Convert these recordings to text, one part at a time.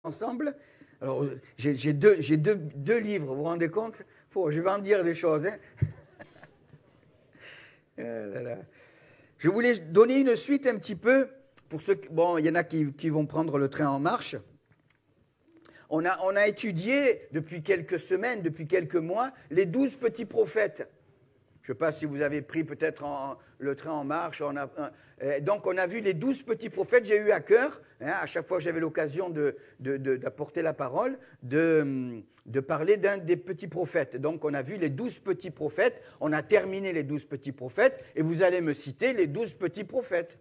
ensemble. Alors, j'ai deux livres, vous vous rendez compte? Je vais en dire des choses. Hein. Je voulais donner une suite un petit peu, pour ceux, bon, il y en a qui vont prendre le train en marche. On a étudié depuis quelques semaines, depuis quelques mois, les 12 petits prophètes. Je ne sais pas si vous avez pris peut-être le train en marche. Donc, on a vu les 12 petits prophètes. J'ai eu à cœur, hein, à chaque fois que j'avais l'occasion d'apporter la parole, de parler d'un des petits prophètes. Donc, on a vu les 12 petits prophètes. On a terminé les 12 petits prophètes. Et vous allez me citer les 12 petits prophètes.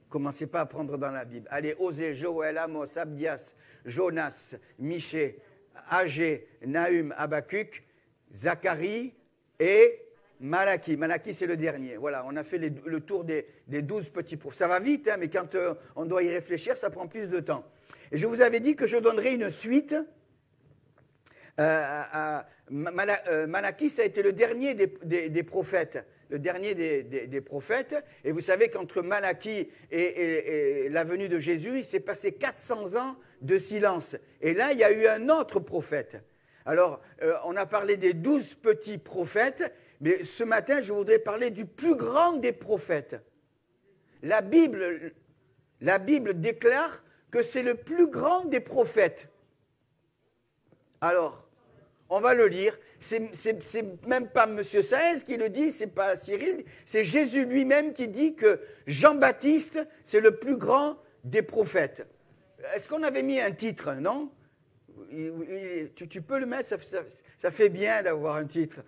Commencez pas à prendre dans la Bible. Allez, Osée, Joël, Amos, Abdias, Jonas, Michée, Agé, Nahum, Habakkuk, Zacharie et Malachie. Malachie, c'est le dernier. Voilà, on a fait le tour des 12 petits prophètes. Ça va vite, hein, mais quand on doit y réfléchir, ça prend plus de temps. Et je vous avais dit que je donnerais une suite à Malachie, ça a été le dernier des prophètes. Le dernier des prophètes. Et vous savez qu'entre Malachie et la venue de Jésus, il s'est passé 400 ans de silence. Et là, il y a eu un autre prophète. Alors, on a parlé des 12 petits prophètes, mais ce matin, je voudrais parler du plus grand des prophètes. La Bible déclare que c'est le plus grand des prophètes. Alors, on va le lire. C'est même pas M. Saez qui le dit, c'est pas Cyril, c'est Jésus lui-même qui dit que Jean-Baptiste, c'est le plus grand des prophètes. Est-ce qu'on avait mis un titre, non? Tu peux le mettre, ça fait bien d'avoir un titre.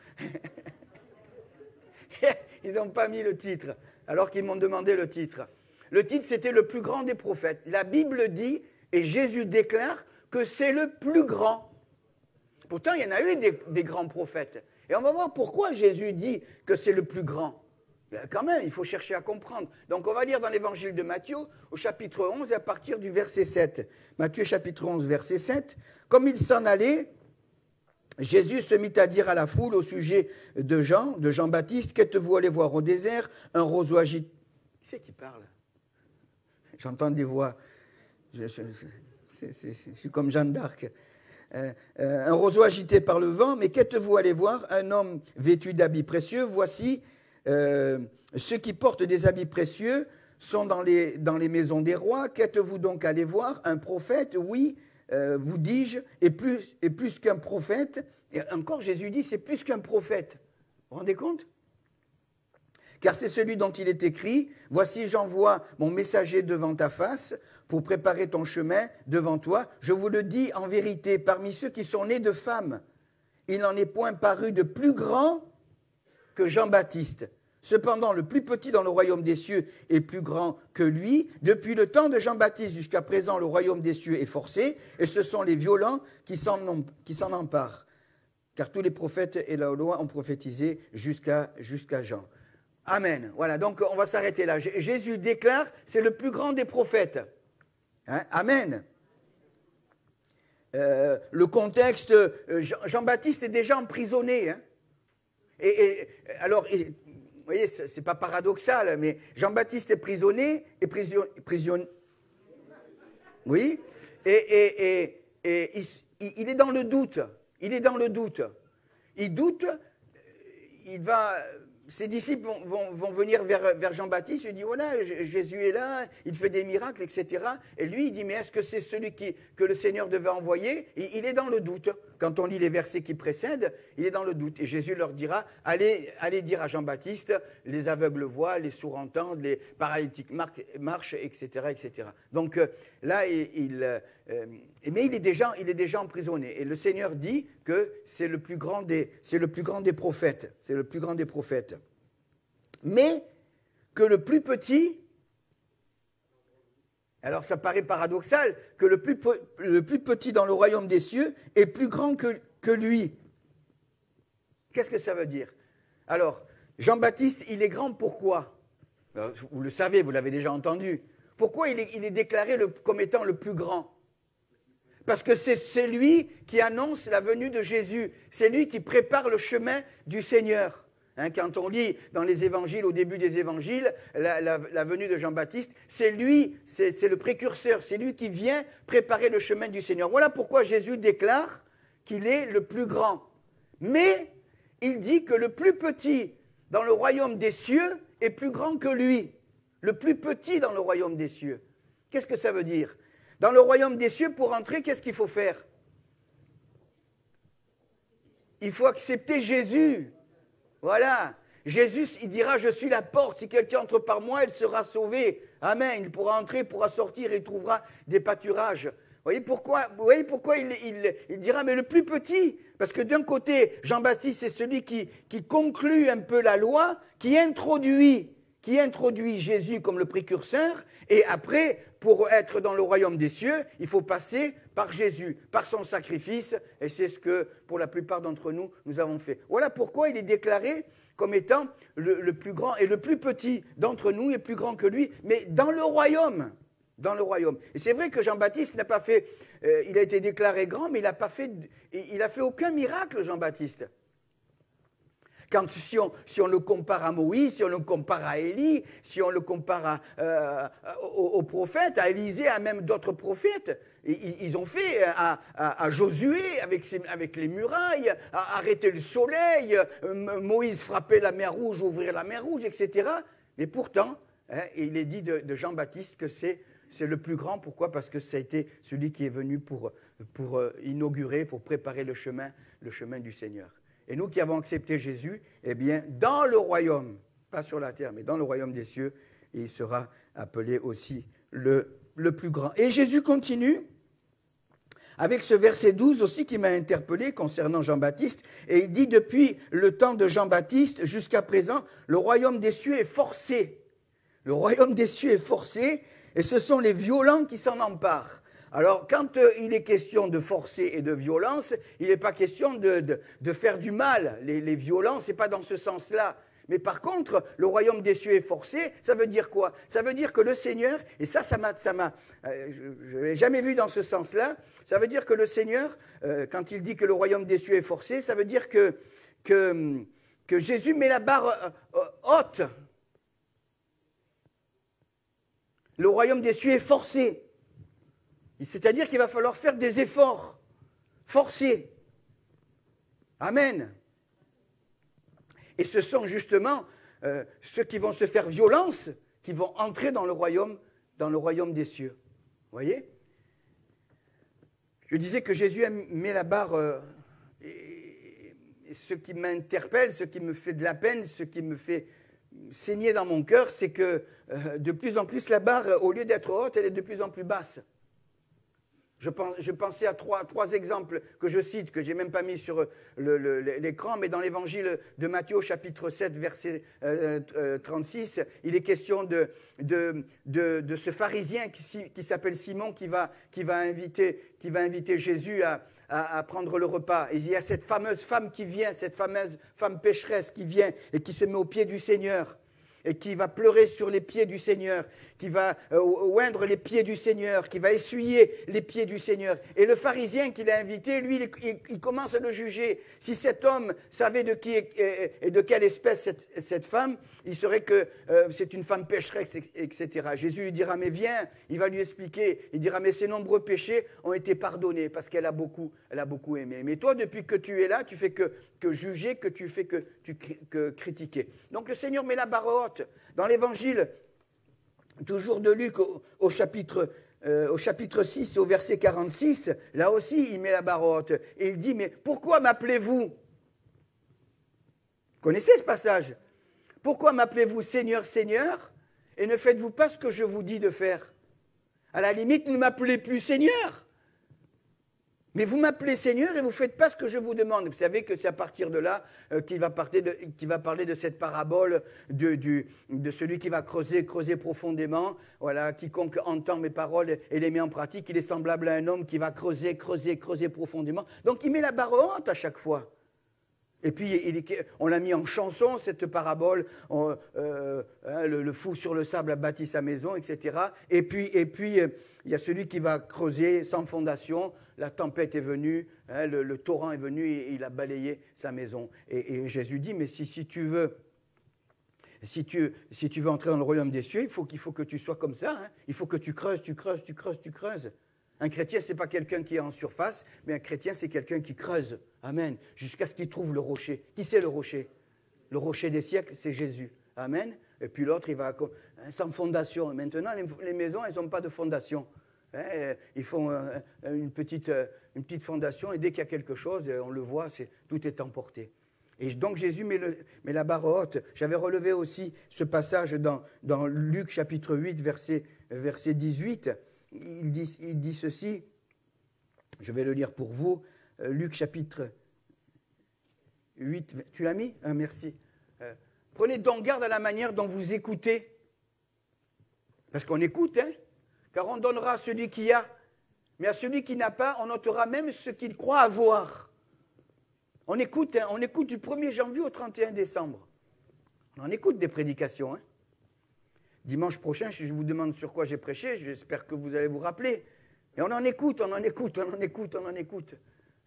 Ils n'ont pas mis le titre, alors qu'ils m'ont demandé le titre. Le titre, c'était le plus grand des prophètes. La Bible dit, et Jésus déclare, que c'est le plus grand. Pourtant, il y en a eu des grands prophètes. Et on va voir pourquoi Jésus dit que c'est le plus grand. Ben, quand même, il faut chercher à comprendre. Donc, on va lire dans l'évangile de Matthieu, au chapitre 11, à partir du verset 7. Matthieu, chapitre 11, verset 7. Comme il s'en allait, Jésus se mit à dire à la foule au sujet de Jean-Baptiste, qu'êtes-vous allé voir au désert? Un roseau agité. Qui c'est qui parle? J'entends des voix. Je suis comme Jeanne d'Arc. Un roseau agité par le vent, mais qu'êtes-vous allé voir? Un homme vêtu d'habits précieux. Voici, ceux qui portent des habits précieux sont dans les maisons des rois. Qu'êtes-vous donc allé voir? Un prophète? Oui, vous dis-je, et plus qu'un prophète. Et encore, Jésus dit, c'est plus qu'un prophète. Vous vous rendez compte? Car c'est celui dont il est écrit, voici j'envoie mon messager devant ta face pour préparer ton chemin devant toi. Je vous le dis en vérité, parmi ceux qui sont nés de femmes, il n'en est point paru de plus grand que Jean-Baptiste. Cependant, le plus petit dans le royaume des cieux est plus grand que lui. Depuis le temps de Jean-Baptiste jusqu'à présent, le royaume des cieux est forcé, et ce sont les violents qui s'en emparent. Car tous les prophètes et la loi ont prophétisé jusqu'à Jean. Amen. Voilà, donc on va s'arrêter là. Jésus déclare, c'est le plus grand des prophètes. Hein? Amen. Le contexte, Jean-Baptiste est déjà emprisonné. Hein? Alors, vous voyez, ce n'est pas paradoxal, mais Jean-Baptiste est prisonnier, oui, et il est dans le doute. Il est dans le doute. Il doute, ses disciples vont venir vers Jean-Baptiste, il dit, voilà, Jésus est là, il fait des miracles, etc. Et lui, il dit, mais est-ce que c'est celui que le Seigneur devait envoyer? Il est dans le doute. Quand on lit les versets qui précèdent, il est dans le doute. Et Jésus leur dira, allez dire à Jean-Baptiste, les aveugles voient, les sourds entendent, les paralytiques marchent, etc., etc. Donc là, mais il est déjà emprisonné. Et le Seigneur dit que c'est le plus grand des prophètes. C'est le plus grand des prophètes. Mais que le plus petit, alors ça paraît paradoxal, que le plus petit dans le royaume des cieux est plus grand que lui. Qu'est-ce que ça veut dire? Alors, Jean-Baptiste, il est grand pourquoi? Alors, vous le savez, vous l'avez déjà entendu. Pourquoi il est déclaré comme étant le plus grand? Parce que c'est celui qui annonce la venue de Jésus. C'est lui qui prépare le chemin du Seigneur. Hein, quand on lit dans les évangiles, au début des évangiles, la venue de Jean-Baptiste, c'est lui, c'est le précurseur, c'est lui qui vient préparer le chemin du Seigneur. Voilà pourquoi Jésus déclare qu'il est le plus grand. Mais il dit que le plus petit dans le royaume des cieux est plus grand que lui. Le plus petit dans le royaume des cieux. Qu'est-ce que ça veut dire? Dans le royaume des cieux, pour entrer, qu'est-ce qu'il faut faire? Il faut accepter Jésus. Voilà. Jésus, il dira, je suis la porte. Si quelqu'un entre par moi, il sera sauvé. Amen. Il pourra entrer, il pourra sortir, il trouvera des pâturages. Vous voyez pourquoi il dira, mais le plus petit? Parce que d'un côté, Jean-Baptiste, c'est celui qui conclut un peu la loi, qui introduit Jésus comme le précurseur, et après, pour être dans le royaume des cieux, il faut passer par Jésus, par son sacrifice, et c'est ce que, pour la plupart d'entre nous, nous avons fait. Voilà pourquoi il est déclaré comme étant le plus grand et le plus petit d'entre nous est plus grand que lui, mais dans le royaume. Dans le royaume. Et c'est vrai que Jean-Baptiste n'a pas fait, il a été déclaré grand, mais il a fait aucun miracle, Jean-Baptiste. Quand, si on le compare à Moïse, si on le compare à Élie, si on le compare aux prophètes, à Élisée, à même d'autres prophètes, ils ont fait à Josué avec les murailles, à arrêter le soleil, Moïse frapper la mer Rouge, ouvrir la mer Rouge, etc. Mais pourtant, hein, il est dit de Jean-Baptiste que c'est le plus grand. Pourquoi? Parce que ça a été celui qui est venu pour inaugurer, pour préparer le chemin du Seigneur. Et nous qui avons accepté Jésus, eh bien, dans le royaume, pas sur la terre, mais dans le royaume des cieux, il sera appelé aussi le plus grand. Et Jésus continue avec ce verset 12 aussi qui m'a interpellé concernant Jean-Baptiste. Et il dit, depuis le temps de Jean-Baptiste jusqu'à présent, le royaume des cieux est forcé. Le royaume des cieux est forcé, et ce sont les violents qui s'en emparent. Alors, quand il est question de forcer et de violence, il n'est pas question de faire du mal. Les violences, ce n'est pas dans ce sens-là. Mais par contre, le royaume des cieux est forcé, ça veut dire quoi? Ça veut dire que le Seigneur, et ça je ne l'ai jamais vu dans ce sens-là, ça veut dire que le Seigneur, quand il dit que le royaume des cieux est forcé, ça veut dire que Jésus met la barre haute. Le royaume des cieux est forcé. C'est-à-dire qu'il va falloir faire des efforts forcés. Amen. Et ce sont justement ceux qui vont se faire violence, qui vont entrer dans le royaume des cieux. Vous voyez? Je disais que Jésus met la barre, et ce qui m'interpelle, ce qui me fait de la peine, ce qui me fait saigner dans mon cœur, c'est que de plus en plus la barre, au lieu d'être haute, elle est de plus en plus basse. Je pensais à trois exemples que je cite, que je n'ai même pas mis sur l'écran, mais dans l'évangile de Matthieu, chapitre 7, verset 36, il est question de ce pharisien qui s'appelle Simon, qui va inviter Jésus à prendre le repas. Et il y a cette fameuse femme qui vient, cette fameuse femme pécheresse qui vient et qui se met aux pieds du Seigneur, et qui va pleurer sur les pieds du Seigneur, qui va oindre les pieds du Seigneur, qui va essuyer les pieds du Seigneur. Et le pharisien qui l'a invité, lui, il commence à le juger. Si cet homme savait de qui et de quelle espèce cette femme, il saurait que c'est une femme pécheresse, etc. Jésus lui dira, mais viens, il va lui expliquer. Il dira, mais ses nombreux péchés ont été pardonnés parce qu'elle a beaucoup aimé. Mais toi, depuis que tu es là, tu fais que juger, que critiquer. Donc le Seigneur met la barre haute. Dans l'évangile, toujours de Luc, au chapitre 6, au verset 46, là aussi, il met la barre haute. Et il dit, mais pourquoi m'appelez-vous? Vous connaissez ce passage? Pourquoi m'appelez-vous Seigneur, Seigneur, et ne faites-vous pas ce que je vous dis de faire? À la limite, ne m'appelez plus Seigneur. Mais vous m'appelez Seigneur et vous ne faites pas ce que je vous demande. Vous savez que c'est à partir de là qu'il va parler de cette parabole de celui qui va creuser profondément. Voilà, quiconque entend mes paroles et les met en pratique, il est semblable à un homme qui va creuser profondément. Donc il met la barre haute à chaque fois. Et puis, on l'a mis en chanson, cette parabole, le fou sur le sable a bâti sa maison, etc. Et puis il y a celui qui va creuser sans fondation, la tempête est venue, hein, le torrent est venu et il a balayé sa maison. Et Jésus dit, mais si tu veux entrer dans le royaume des cieux, il faut que tu sois comme ça. Hein. Il faut que tu creuses. Un chrétien, ce n'est pas quelqu'un qui est en surface, mais un chrétien, c'est quelqu'un qui creuse. Amen. Jusqu'à ce qu'il trouve le rocher. Qui c'est le rocher? Le rocher des siècles, c'est Jésus. Amen. Et puis l'autre, il va sans fondation. Maintenant, les maisons, elles n'ont pas de fondation. Hein, ils font une petite fondation et dès qu'il y a quelque chose, on le voit, tout est emporté. Et donc Jésus met la barre haute. J'avais relevé aussi ce passage dans Luc chapitre 8, verset 18. Il dit ceci, je vais le lire pour vous, Luc chapitre 8, tu l'as mis? Merci. Prenez donc garde à la manière dont vous écoutez, parce qu'on écoute, hein, car on donnera à celui qui a, mais à celui qui n'a pas, on ôtera même ce qu'il croit avoir. On écoute, hein, du 1er janvier au 31 décembre. On en écoute des prédications, hein. Dimanche prochain, je vous demande sur quoi j'ai prêché, j'espère que vous allez vous rappeler. Mais on en écoute. Hein.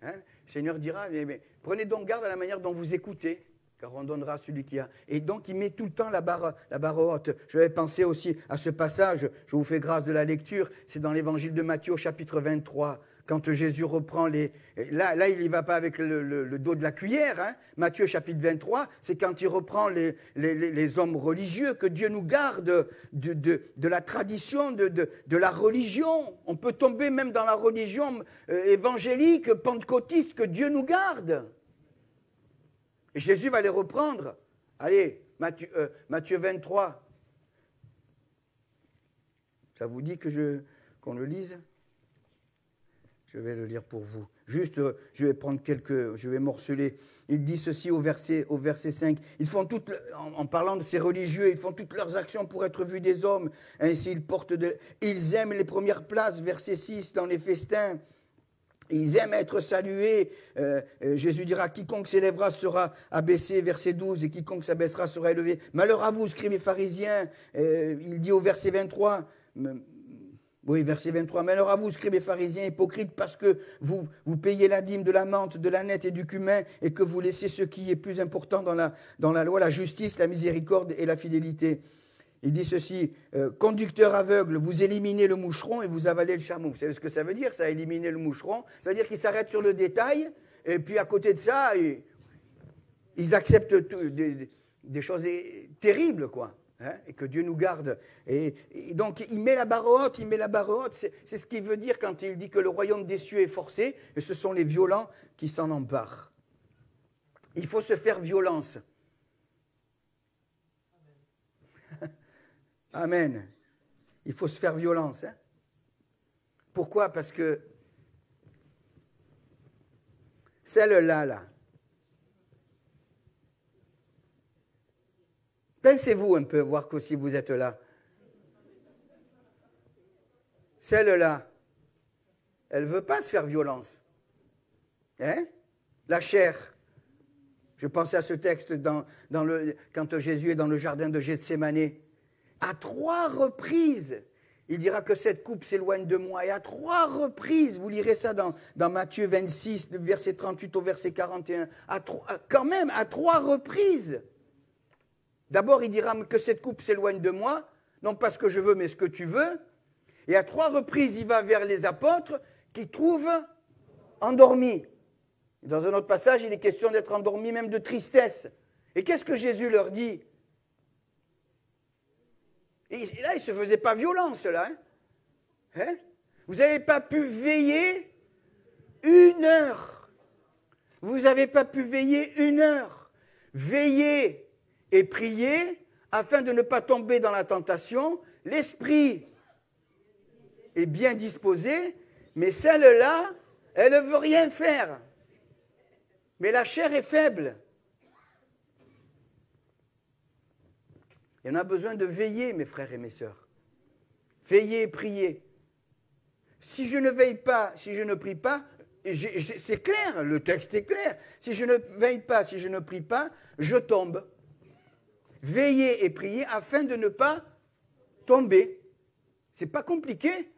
Le Seigneur dira, mais prenez donc garde à la manière dont vous écoutez, car on donnera à celui qui a. Et donc, il met tout le temps la barre haute. Je vais penser aussi à ce passage, je vous fais grâce de la lecture, c'est dans l'évangile de Matthieu, chapitre 23. Quand Jésus reprend Là, il n'y va pas avec le dos de la cuillère. Hein. Matthieu chapitre 23, c'est quand il reprend les hommes religieux, que Dieu nous garde de la tradition, de la religion. On peut tomber même dans la religion évangélique, pentecôtiste, que Dieu nous garde. Et Jésus va les reprendre. Allez, Matthieu 23. Ça vous dit qu'on le lise ? Je vais le lire pour vous. Juste, je vais morceler. Il dit ceci au verset 5. En parlant de ces religieux, ils font toutes leurs actions pour être vus des hommes. Ainsi, ils aiment les premières places, verset 6, dans les festins. Ils aiment être salués. Jésus dira, quiconque s'élèvera sera abaissé, verset 12, et quiconque s'abaissera sera élevé. Malheur à vous, scribes et pharisiens. Il dit au verset 23, oui, verset 23, malheur à vous, scribes et pharisiens, hypocrites, parce que vous payez la dîme de la menthe, de la nette et du cumin, et que vous laissez ce qui est plus important dans la loi, la justice, la miséricorde et la fidélité. Il dit ceci, conducteur aveugle, vous éliminez le moucheron et vous avalez le chameau. Vous savez ce que ça veut dire, ça, éliminer le moucheron? Ça veut dire qu'ils s'arrêtent sur le détail, et puis à côté de ça, ils acceptent des choses terribles, quoi. Hein, et que Dieu nous garde. Et donc, il met la barre haute. C'est ce qu'il veut dire quand il dit que le royaume des cieux est forcé, et ce sont les violents qui s'en emparent. Il faut se faire violence. Amen. Il faut se faire violence. Hein. Pourquoi? Parce que celle-là, pensez-vous un peu, voir que si vous êtes là. Celle-là, elle ne veut pas se faire violence. Hein? La chair. Je pensais à ce texte quand Jésus est dans le jardin de Gethsémane. À 3 reprises, il dira que cette coupe s'éloigne de moi. Et à 3 reprises, vous lirez ça dans Matthieu 26, verset 38 au verset 41. Quand même, à 3 reprises. D'abord, il dira que cette coupe s'éloigne de moi, non pas ce que je veux, mais ce que tu veux. Et à 3 reprises, il va vers les apôtres qui trouvent endormis. Dans un autre passage, il est question d'être endormi, même de tristesse. Et qu'est-ce que Jésus leur dit? Et là, il ne se faisait pas violence, là. Hein? Vous n'avez pas pu veiller 1 heure. Vous n'avez pas pu veiller 1 heure. Veillez et priez afin de ne pas tomber dans la tentation. L'esprit est bien disposé, mais celle-là, elle ne veut rien faire. Mais la chair est faible. Et on a besoin de veiller, mes frères et mes sœurs. Veiller et prier. Si je ne veille pas, si je ne prie pas, c'est clair, le texte est clair. Si je ne veille pas, si je ne prie pas, je tombe. Veiller et prier afin de ne pas tomber. C'est pas compliqué.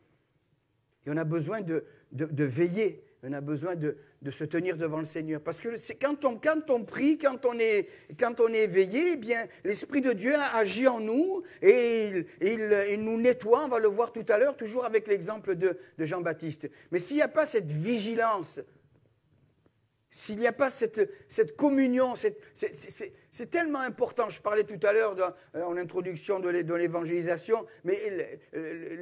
Et on a besoin de veiller, on a besoin de se tenir devant le Seigneur. Parce que quand on prie, quand on est éveillé, eh bien, l'Esprit de Dieu agit en nous et il nous nettoie, on va le voir tout à l'heure, toujours avec l'exemple de Jean-Baptiste. Mais s'il n'y a pas cette vigilance, s'il n'y a pas cette communion, c'est tellement important. Je parlais tout à l'heure en introduction de l'évangélisation, mais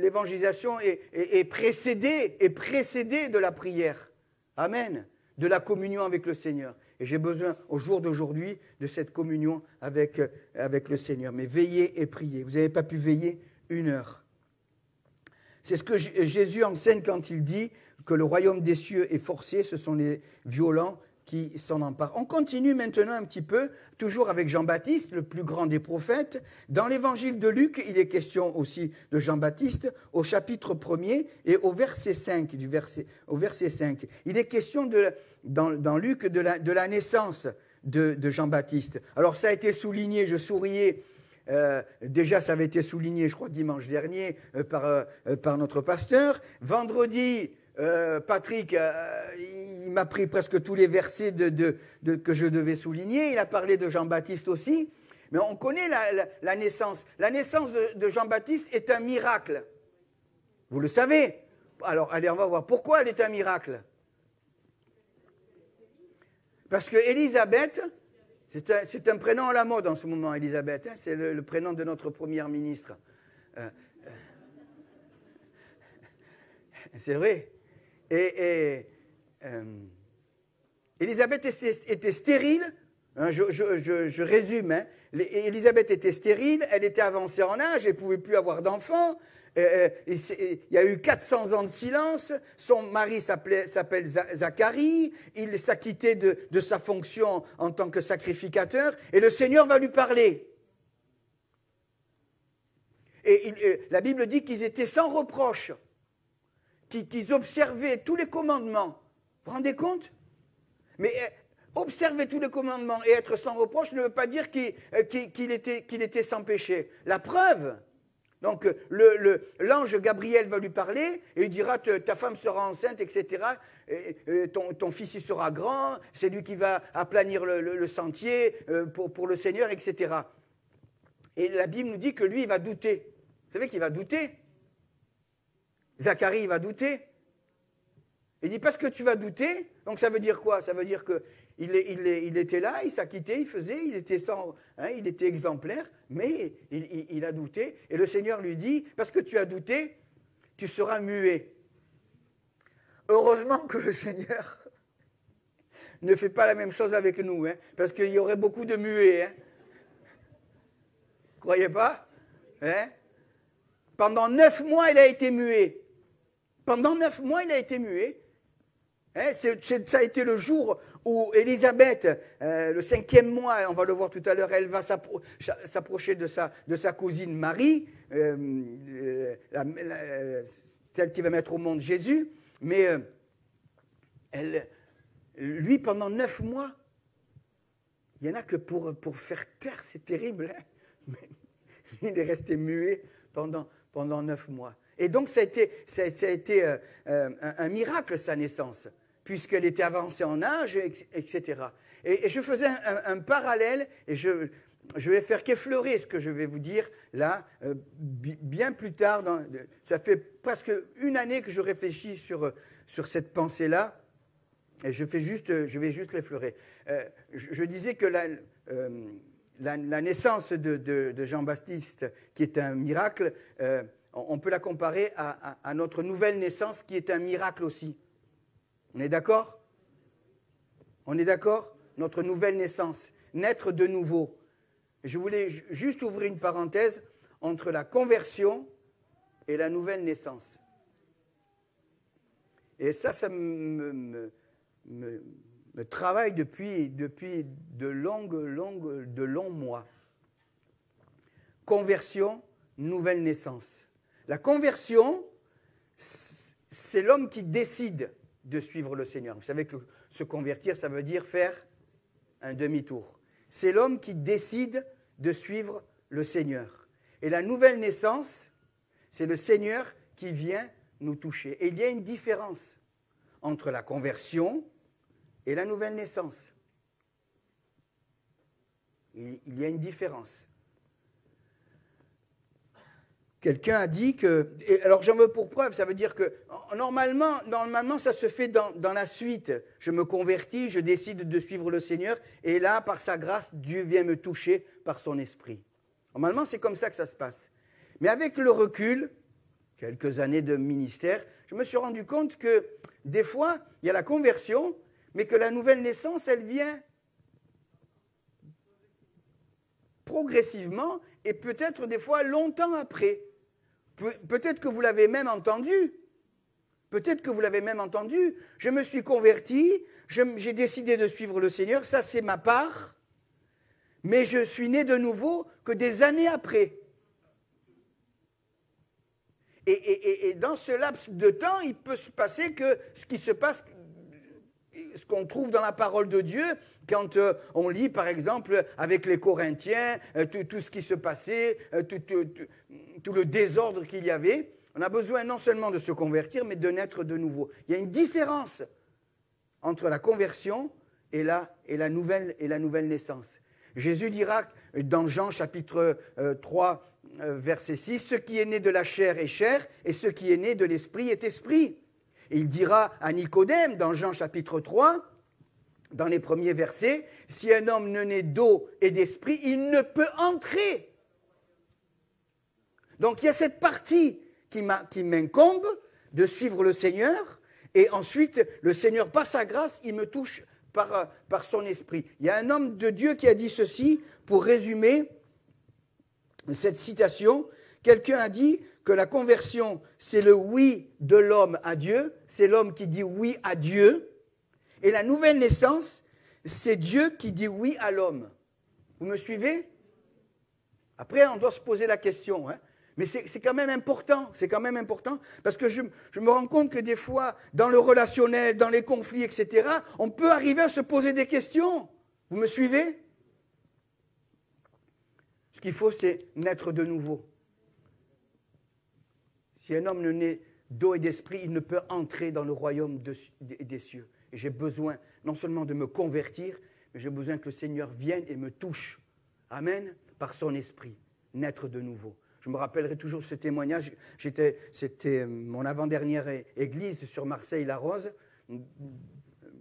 l'évangélisation est précédée de la prière. Amen. De la communion avec le Seigneur. Et j'ai besoin, au jour d'aujourd'hui, de cette communion avec le Seigneur. Mais veillez et priez. Vous n'avez pas pu veiller 1 heure. C'est ce que Jésus enseigne quand il dit que le royaume des cieux est forcé, ce sont les violents qui s'en emparent. On continue maintenant un petit peu, toujours avec Jean-Baptiste, le plus grand des prophètes. Dans l'évangile de Luc, il est question aussi de Jean-Baptiste, au chapitre 1er et au verset 5. Au verset 5. Il est question dans Luc de la naissance de Jean-Baptiste. Alors ça a été souligné, je souriais. Déjà, ça avait été souligné, je crois, dimanche dernier par notre pasteur. Vendredi, Patrick, il m'a pris presque tous les versets que je devais souligner. Il a parlé de Jean-Baptiste aussi. Mais on connaît la naissance. La naissance de Jean-Baptiste est un miracle. Vous le savez. Alors, allez, on va voir. Pourquoi elle est un miracle? Parce que Élisabeth, c'est un prénom à la mode en ce moment, Élisabeth. Hein, c'est le prénom de notre première ministre. C'est vrai. Élisabeth était stérile. Hein, je résume. Hein. Élisabeth était stérile, elle était avancée en âge, elle ne pouvait plus avoir d'enfants. Il y a eu 400 ans de silence. Son mari s'appelle Zacharie. Il s'acquittait de sa fonction en tant que sacrificateur. Et le Seigneur va lui parler. Et la Bible dit qu'ils étaient sans reproche, qu'ils observaient tous les commandements. Vous vous rendez compte? Mais observer tous les commandements et être sans reproche ne veut pas dire qu'il était sans péché. La preuve, donc l'ange Gabriel va lui parler et il dira ta femme sera enceinte, etc. Et ton fils il sera grand, c'est lui qui va aplanir le sentier pour le Seigneur, etc. Et la Bible nous dit que lui il va douter. Vous savez qu'il va douter? Zacharie il va douter. Il dit parce que tu vas douter, donc ça veut dire quoi? Ça veut dire qu'il était là, il s'acquittait, il faisait, il était exemplaire, mais il a douté. Et le Seigneur lui dit, parce que tu as douté, tu seras muet. Heureusement que le Seigneur ne fait pas la même chose avec nous, hein, parce qu'il y aurait beaucoup de muets. Hein. Croyez pas? Hein? Pendant 9 mois, il a été muet. Pendant 9 mois, il a été muet. Hein, ça a été le jour où Élisabeth, le 5e mois, on va le voir tout à l'heure, elle va s'approcher de sa cousine Marie, celle qui va mettre au monde Jésus. Mais lui, pendant 9 mois, il y en a que pour faire taire, c'est terrible. Hein, mais il est resté muet pendant 9 mois. Et donc, ça a été un miracle, sa naissance, puisqu'elle était avancée en âge, etc. Et je faisais un parallèle, et je vais faire qu'effleurer ce que je vais vous dire là, bien plus tard. Ça fait presque 1 année que je réfléchis sur cette pensée-là, et je vais juste l'effleurer. Je disais que la naissance de Jean-Baptiste, qui est un miracle, on peut la comparer à notre nouvelle naissance qui est un miracle aussi. On est d'accord? On est d'accord? Notre nouvelle naissance, naître de nouveau. Je voulais juste ouvrir une parenthèse entre la conversion et la nouvelle naissance. Et ça me travaille depuis de longs mois. Conversion, nouvelle naissance. La conversion, c'est l'homme qui décide de suivre le Seigneur. Vous savez que se convertir, ça veut dire faire un demi-tour. C'est l'homme qui décide de suivre le Seigneur. Et la nouvelle naissance, c'est le Seigneur qui vient nous toucher. Et il y a une différence entre la conversion et la nouvelle naissance. Il y a une différence. Quelqu'un a dit que... alors j'en veux pour preuve, ça veut dire que normalement ça se fait dans la suite. Je me convertis, je décide de suivre le Seigneur, et là, par sa grâce, Dieu vient me toucher par son esprit. Normalement, c'est comme ça que ça se passe. Mais avec le recul, quelques années de ministère, je me suis rendu compte que des fois, il y a la conversion, mais que la nouvelle naissance, elle vient progressivement et peut-être des fois longtemps après. Peut-être que vous l'avez même entendu. Peut-être que vous l'avez même entendu. Je me suis converti, j'ai décidé de suivre le Seigneur, ça c'est ma part, mais je suis né de nouveau que des années après. Et dans ce laps de temps, il peut se passer que ce qui se passe, ce qu'on trouve dans la parole de Dieu, quand on lit par exemple avec les Corinthiens, tout ce qui se passait, tout le désordre qu'il y avait, on a besoin non seulement de se convertir, mais de naître de nouveau. Il y a une différence entre la conversion et la nouvelle naissance. Jésus dira dans Jean chapitre 3, verset 6, « Ce qui est né de la chair est chair, et ce qui est né de l'esprit est esprit. » Et il dira à Nicodème, dans Jean chapitre 3, dans les premiers versets, « Si un homme ne naît d'eau et d'esprit, il ne peut entrer. » Donc il y a cette partie qui m'incombe de suivre le Seigneur, et ensuite le Seigneur, par sa grâce, il me touche par son esprit. Il y a un homme de Dieu qui a dit ceci, pour résumer cette citation. Quelqu'un a dit que la conversion, c'est le oui de l'homme à Dieu, c'est l'homme qui dit oui à Dieu, et la nouvelle naissance, c'est Dieu qui dit oui à l'homme. Vous me suivez? Après, on doit se poser la question, hein. Mais c'est quand même important, parce que je me rends compte que des fois, dans le relationnel, dans les conflits, etc., on peut arriver à se poser des questions. Vous me suivez? Ce qu'il faut, c'est naître de nouveau. Si un homme ne naît d'eau et d'esprit, il ne peut entrer dans le royaume des cieux. Et j'ai besoin non seulement de me convertir, mais j'ai besoin que le Seigneur vienne et me touche. Amen, par son esprit, naître de nouveau. Je me rappellerai toujours ce témoignage. C'était mon avant-dernière église sur Marseille-la-Rose, une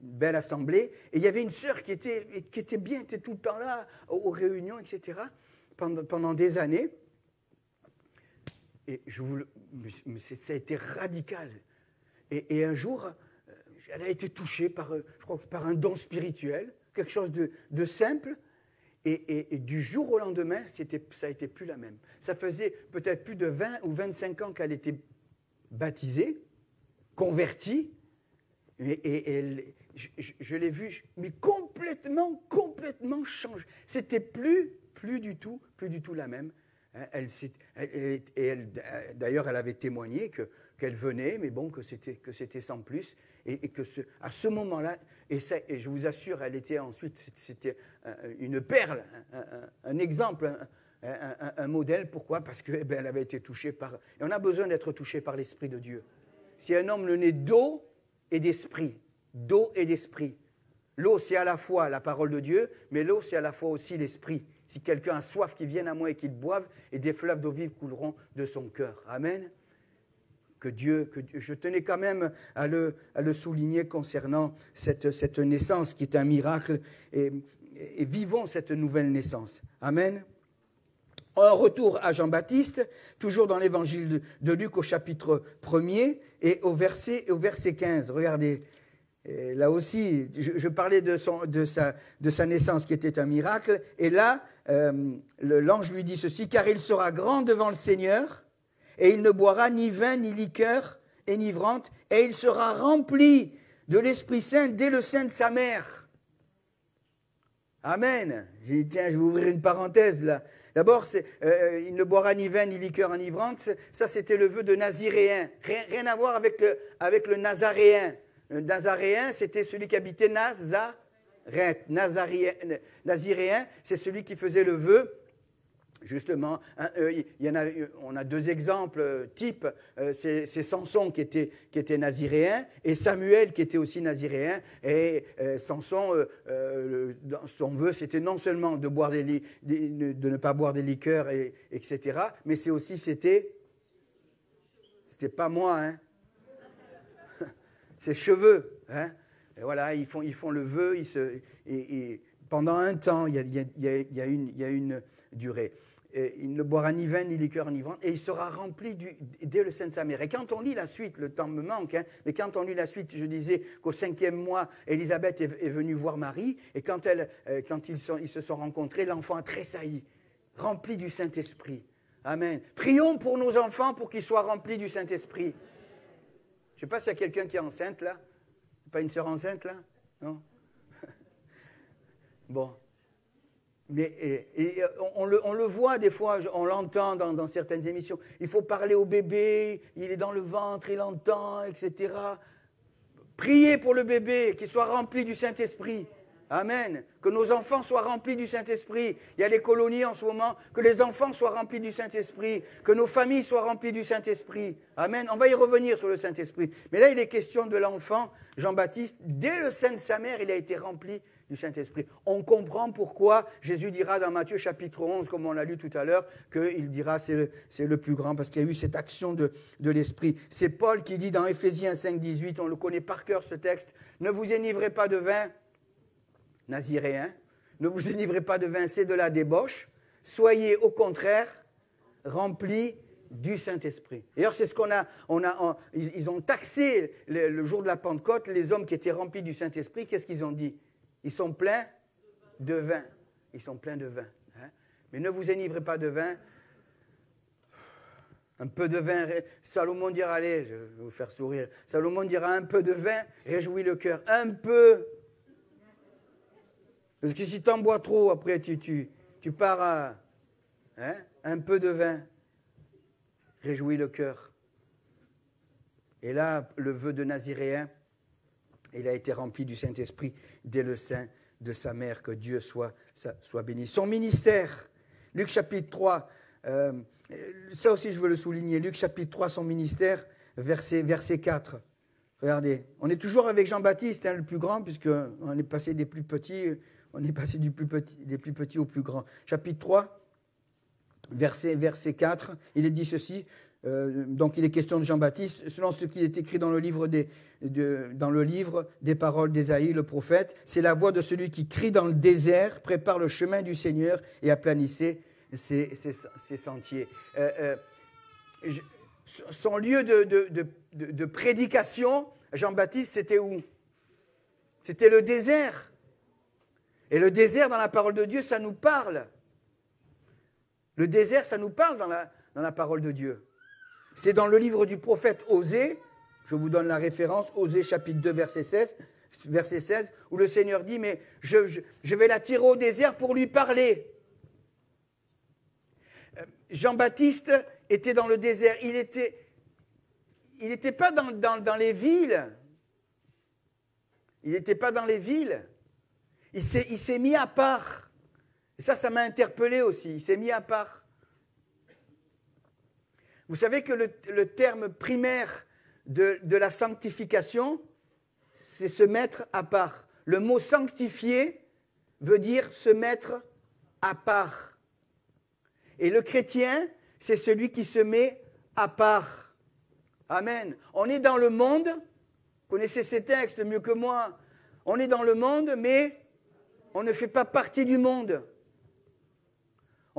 belle assemblée. Et il y avait une sœur qui était bien, était tout le temps là, aux réunions, etc., pendant des années. Et ça a été radical. Et un jour, elle a été touchée par un don spirituel, quelque chose de simple. Et du jour au lendemain, ça a été plus la même. Ça faisait peut-être plus de 20 ou 25 ans qu'elle était baptisée, convertie, et je l'ai vue, mais complètement changée. C'était plus du tout la même. D'ailleurs, elle avait témoigné qu'elle venait, mais bon, que c'était sans plus, et que à ce moment-là, et je vous assure, elle était ensuite, c'était une perle, un exemple, un modèle. Pourquoi? Parce qu'elle avait été touchée par... Et on a besoin d'être touché par l'Esprit de Dieu. Si un homme le naît d'eau et d'esprit, l'eau, c'est à la fois la parole de Dieu, mais l'eau, c'est à la fois aussi l'Esprit. Si quelqu'un a soif, qu'il vienne à moi et qu'il boive, et des fleuves d'eau vive couleront de son cœur. Amen. Que Dieu, je tenais quand même à le souligner concernant cette naissance qui est un miracle, et vivons cette nouvelle naissance. Amen. Un retour à Jean-Baptiste, toujours dans l'évangile de Luc au chapitre 1er et au verset 15. Regardez, et là aussi, je parlais de sa naissance qui était un miracle, et là, l'ange lui dit ceci, « Car il sera grand devant le Seigneur, et il ne boira ni vin, ni liqueur enivrante, et il sera rempli de l'Esprit Saint dès le sein de sa mère. » Amen. J'ai dit, tiens, je vais ouvrir une parenthèse là. D'abord, il ne boira ni vin, ni liqueur enivrante. Ça, c'était le vœu de Naziréen. Rien à voir avec le Nazaréen. Le Nazaréen, c'était celui qui habitait Nazareth. Naziréen, c'est celui qui faisait le vœu Justement, on a deux exemples types. C'est Samson qui était naziréen et Samuel qui était aussi naziréen. Et Samson, son vœu, c'était non seulement de ne pas boire des liqueurs, etc., mais c'est aussi, c'était pas moi, hein. Ses cheveux, hein. Et voilà, ils font le vœu, et pendant un temps, il y a une durée. Il ne boira ni vin, ni liqueur enivrante, et il sera rempli dès le sein de sa mère. Et quand on lit la suite, le temps me manque, hein, mais quand on lit la suite, je disais qu'au 5e mois, Élisabeth est venue voir Marie, et quand ils se sont rencontrés, l'enfant a tressailli, rempli du Saint-Esprit. Amen. Prions pour nos enfants pour qu'ils soient remplis du Saint-Esprit. Je ne sais pas s'il y a quelqu'un qui est enceinte, là. Pas une sœur enceinte, là? Non? Bon. Mais on le voit des fois, on l'entend dans certaines émissions. Il faut parler au bébé, il est dans le ventre, il entend, etc. Priez pour le bébé, qu'il soit rempli du Saint-Esprit. Amen. Que nos enfants soient remplis du Saint-Esprit. Il y a les colonies en ce moment, que les enfants soient remplis du Saint-Esprit, que nos familles soient remplies du Saint-Esprit. Amen. On va y revenir sur le Saint-Esprit. Mais là, il est question de l'enfant Jean-Baptiste. Dès le sein de sa mère, il a été rempli du Saint-Esprit. On comprend pourquoi Jésus dira dans Matthieu chapitre 11, comme on l'a lu tout à l'heure, qu'il dira c'est le plus grand, parce qu'il y a eu cette action de l'Esprit. C'est Paul qui dit dans Éphésiens 5, 18, on le connaît par cœur ce texte, « Ne vous enivrez pas de vin, naziréen, ne vous enivrez pas de vin, c'est de la débauche, soyez au contraire remplis du Saint-Esprit. » D'ailleurs, c'est ce ils ont taxé le jour de la Pentecôte, les hommes qui étaient remplis du Saint-Esprit, qu'est-ce qu'ils ont dit? Ils sont pleins de vin. Ils sont pleins de vin. Hein? Mais ne vous enivrez pas de vin. Un peu de vin, Salomon dira, allez, je vais vous faire sourire. Salomon dira, un peu de vin réjouit le cœur. Un peu. Parce que si tu en bois trop, après tu pars à... Hein? Un peu de vin réjouit le cœur. Et là, le vœu de Naziréen, il a été rempli du Saint-Esprit dès le sein de sa mère, que Dieu soit béni. Son ministère, Luc chapitre 3, ça aussi je veux le souligner, Luc chapitre 3, son ministère, verset 4. Regardez, on est toujours avec Jean-Baptiste, hein, le plus grand, puisqu'on est passé des plus petits, des plus petits aux plus grands. Chapitre 3, verset 4, il est dit ceci. Donc il est question de Jean-Baptiste, selon ce qui est écrit dans le livre des paroles d'Ésaïe, le prophète, c'est la voix de celui qui crie dans le désert, prépare le chemin du Seigneur et aplanissez ses sentiers. Son lieu de prédication, Jean-Baptiste, c'était où? C'était le désert. Et le désert, dans la parole de Dieu, ça nous parle. Le désert, ça nous parle dans la parole de Dieu. C'est dans le livre du prophète Osée, je vous donne la référence, Osée chapitre 2, verset 16, où le Seigneur dit, mais je vais l'attirer au désert pour lui parler. Jean-Baptiste était dans le désert, il n'était pas dans les villes. Il n'était pas dans les villes. Il s'est mis à part. Et ça m'a interpellé aussi, il s'est mis à part. Vous savez que le terme primaire de la sanctification, c'est se mettre à part. Le mot sanctifier veut dire se mettre à part. Et le chrétien, c'est celui qui se met à part. Amen. On est dans le monde, vous connaissez ces textes mieux que moi, on est dans le monde, mais on ne fait pas partie du monde.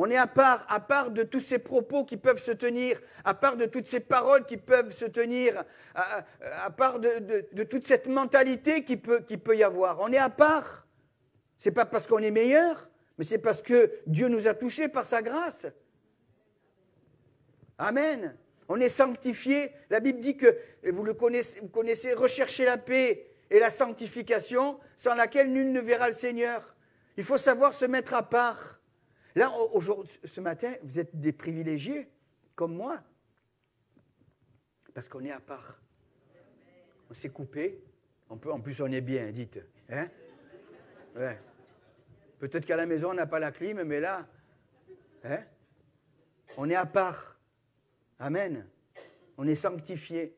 On est à part de tous ces propos qui peuvent se tenir, à part de toutes ces paroles qui peuvent se tenir, à part de toute cette mentalité qui peut y avoir. On est à part. Ce n'est pas parce qu'on est meilleur, mais c'est parce que Dieu nous a touchés par sa grâce. Amen. On est sanctifié. La Bible dit que, et vous connaissez, recherchez la paix et la sanctification, sans laquelle nul ne verra le Seigneur. Il faut savoir se mettre à part. Là, ce matin, vous êtes des privilégiés, comme moi, parce qu'on est à part. On s'est coupé. En plus, on est bien, dites. Hein? Ouais. Peut-être qu'à la maison, on n'a pas la clim, mais là, hein? On est à part. Amen. On est sanctifié.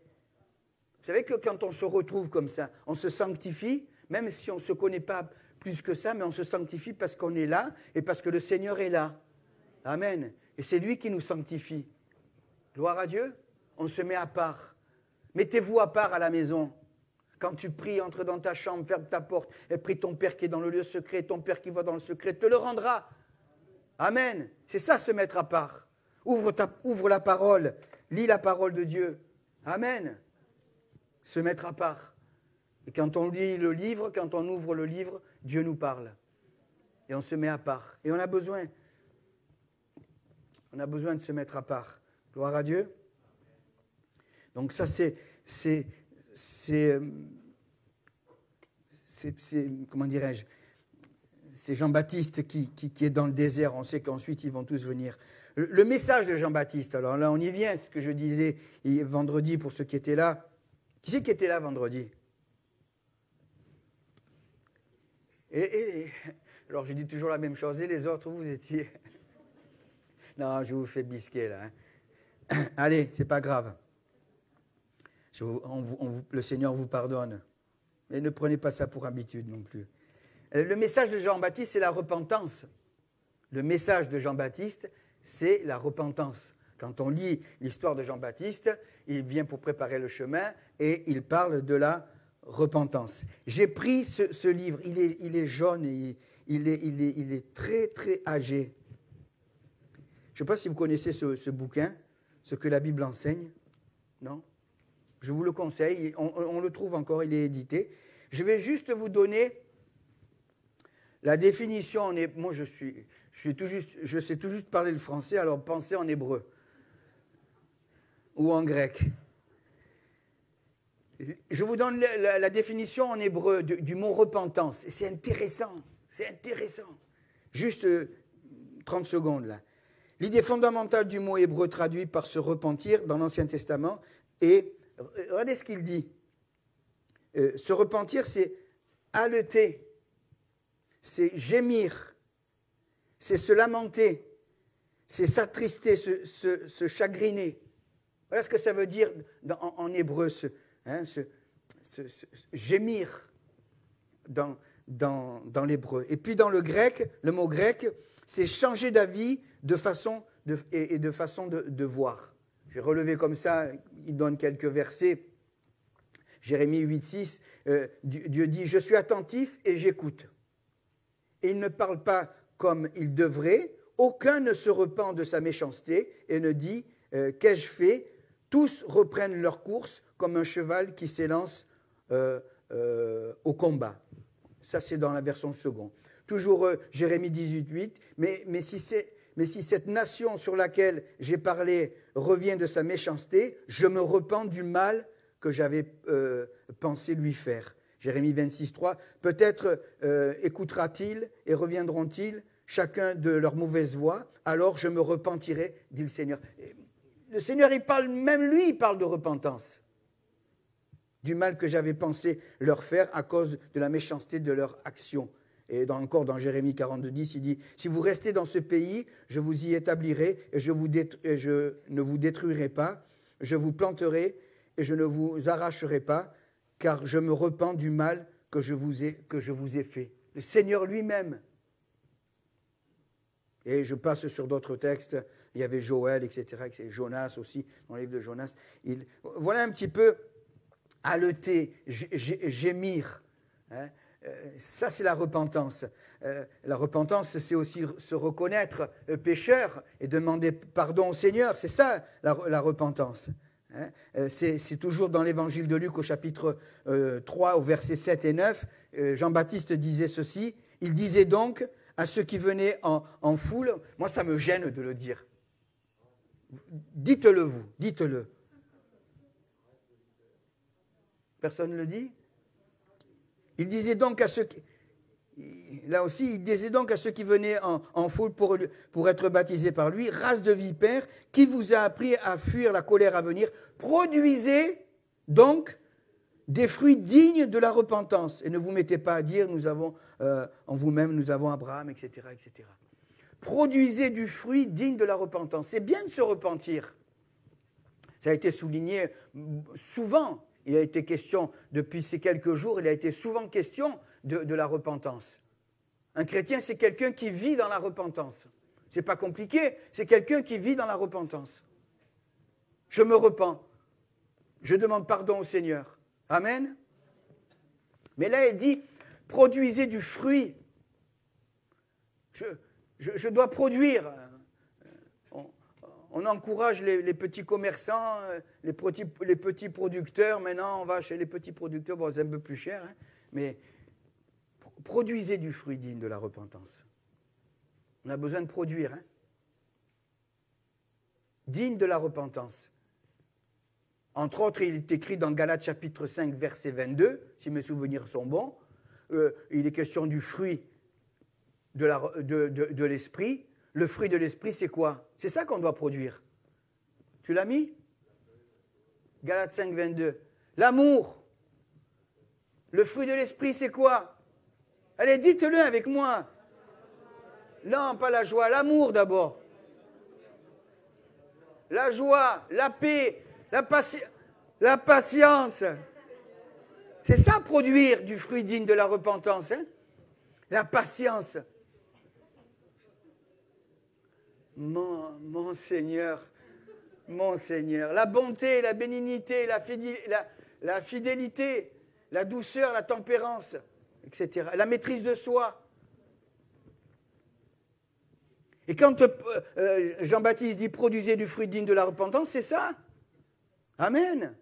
Vous savez que quand on se retrouve comme ça, on se sanctifie, même si on ne se connaît pas plus que ça, mais on se sanctifie parce qu'on est là et parce que le Seigneur est là. Amen. Et c'est lui qui nous sanctifie. Gloire à Dieu. On se met à part. Mettez-vous à part à la maison. Quand tu pries, entre dans ta chambre, ferme ta porte et prie ton Père qui est dans le lieu secret. Ton Père qui va dans le secret te le rendra. Amen. C'est ça, se mettre à part. Ouvre la parole. Lis la parole de Dieu. Amen. Se mettre à part. Et quand on lit le livre, quand on ouvre le livre, Dieu nous parle. Et on se met à part. Et on a besoin. On a besoin de se mettre à part. Gloire à Dieu. Donc ça, c'est comment dirais-je, c'est Jean-Baptiste qui est dans le désert. On sait qu'ensuite, ils vont tous venir. Le message de Jean-Baptiste, alors là, on y vient, ce que je disais vendredi pour ceux qui étaient là. Qui c'est qui était là vendredi? Alors, je dis toujours la même chose. Et les autres, vous étiez... Non, je vous fais bisquer, là. Hein. Allez, c'est pas grave. Le Seigneur vous pardonne. Mais ne prenez pas ça pour habitude non plus. Le message de Jean-Baptiste, c'est la repentance. Le message de Jean-Baptiste, c'est la repentance. Quand on lit l'histoire de Jean-Baptiste, il vient pour préparer le chemin et il parle de la repentance. J'ai pris ce livre, il est jaune, et il est très très âgé. Je ne sais pas si vous connaissez ce bouquin, ce que la Bible enseigne. Non? Je vous le conseille, on le trouve encore, il est édité. Je vais juste vous donner la définition. Moi, je sais tout juste parler le français, alors pensez en hébreu ou en grec. Je vous donne la définition en hébreu du mot repentance. Et c'est intéressant, c'est intéressant. Juste 30 secondes là. L'idée fondamentale du mot hébreu traduit par se repentir dans l'Ancien Testament est, regardez ce qu'il dit, se repentir c'est haleter, c'est gémir, c'est se lamenter, c'est s'attrister, se chagriner. Voilà ce que ça veut dire en hébreu, gémir dans l'hébreu. Et puis dans le grec, le mot grec, c'est changer d'avis de façon de voir. J'ai relevé comme ça, il donne quelques versets. Jérémie 8,6, Dieu dit « Je suis attentif et j'écoute. Et il ne parle pas comme il devrait, aucun ne se repent de sa méchanceté et ne dit « Qu'ai-je fait ?» Tous reprennent leur course comme un cheval qui s'élance au combat. Ça, c'est dans la version seconde. Toujours Jérémie 18,8. Mais si cette nation sur laquelle j'ai parlé revient de sa méchanceté, je me repens du mal que j'avais pensé lui faire. Jérémie 26,3. Peut-être écoutera-t-il et reviendront-ils chacun de leur mauvaise voie, alors je me repentirai, dit le Seigneur. Le Seigneur, il parle de repentance, du mal que j'avais pensé leur faire à cause de la méchanceté de leur action. Et encore dans Jérémie 42,10, il dit « Si vous restez dans ce pays, je vous y établirai et je ne vous détruirai pas, je vous planterai et je ne vous arracherai pas, car je me repens du mal que je vous ai fait. » Le Seigneur lui-même. Et je passe sur d'autres textes. Il y avait Joël, etc., Jonas aussi, dans le livre de Jonas. Voilà un petit peu haleter, gémir. Hein. Ça, c'est la repentance. La repentance, c'est aussi se reconnaître pécheur et demander pardon au Seigneur. C'est ça, la repentance. Hein. C'est toujours dans l'évangile de Luc, au chapitre 3, au versets 7 et 9. Jean-Baptiste disait ceci. Il disait donc à ceux qui venaient en foule, moi, ça me gêne de le dire. Dites-le vous, dites-le. Personne ne le dit? Il disait donc à ceux qui... Là aussi, il disait donc à ceux qui venaient en foule pour être baptisés par lui, race de vipères, qui vous a appris à fuir la colère à venir, produisez donc des fruits dignes de la repentance. Et ne vous mettez pas à dire, nous avons en vous-même, nous avons Abraham, etc., etc. produisez du fruit digne de la repentance. C'est bien de se repentir. Ça a été souligné souvent. Il a été question, depuis ces quelques jours, il a été souvent question de la repentance. Un chrétien, c'est quelqu'un qui vit dans la repentance. Ce n'est pas compliqué, c'est quelqu'un qui vit dans la repentance. Je me repens. Je demande pardon au Seigneur. Amen. Mais là, il dit, produisez du fruit. Je dois produire. On encourage les petits commerçants, les petits producteurs. Maintenant, on va chez les petits producteurs. Bon, c'est un peu plus cher, hein, mais produisez du fruit digne de la repentance. On a besoin de produire. Hein. Digne de la repentance. Entre autres, il est écrit dans Galates chapitre 5, verset 22, si mes souvenirs sont bons. Il est question du fruit de l'esprit. Le fruit de l'esprit, c'est quoi? C'est ça qu'on doit produire. Tu l'as mis? Galates 5, 22. L'amour. Le fruit de l'esprit, c'est quoi? Allez, dites-le avec moi. Non, pas la joie, l'amour d'abord. La joie, la paix, la patience. C'est ça, produire du fruit digne de la repentance. Hein? La patience. Mon Seigneur, la bonté, la bénignité, la fidélité, la douceur, la tempérance, etc. La maîtrise de soi. Et quand Jean-Baptiste dit « produisez du fruit digne de la repentance », c'est ça. Amen.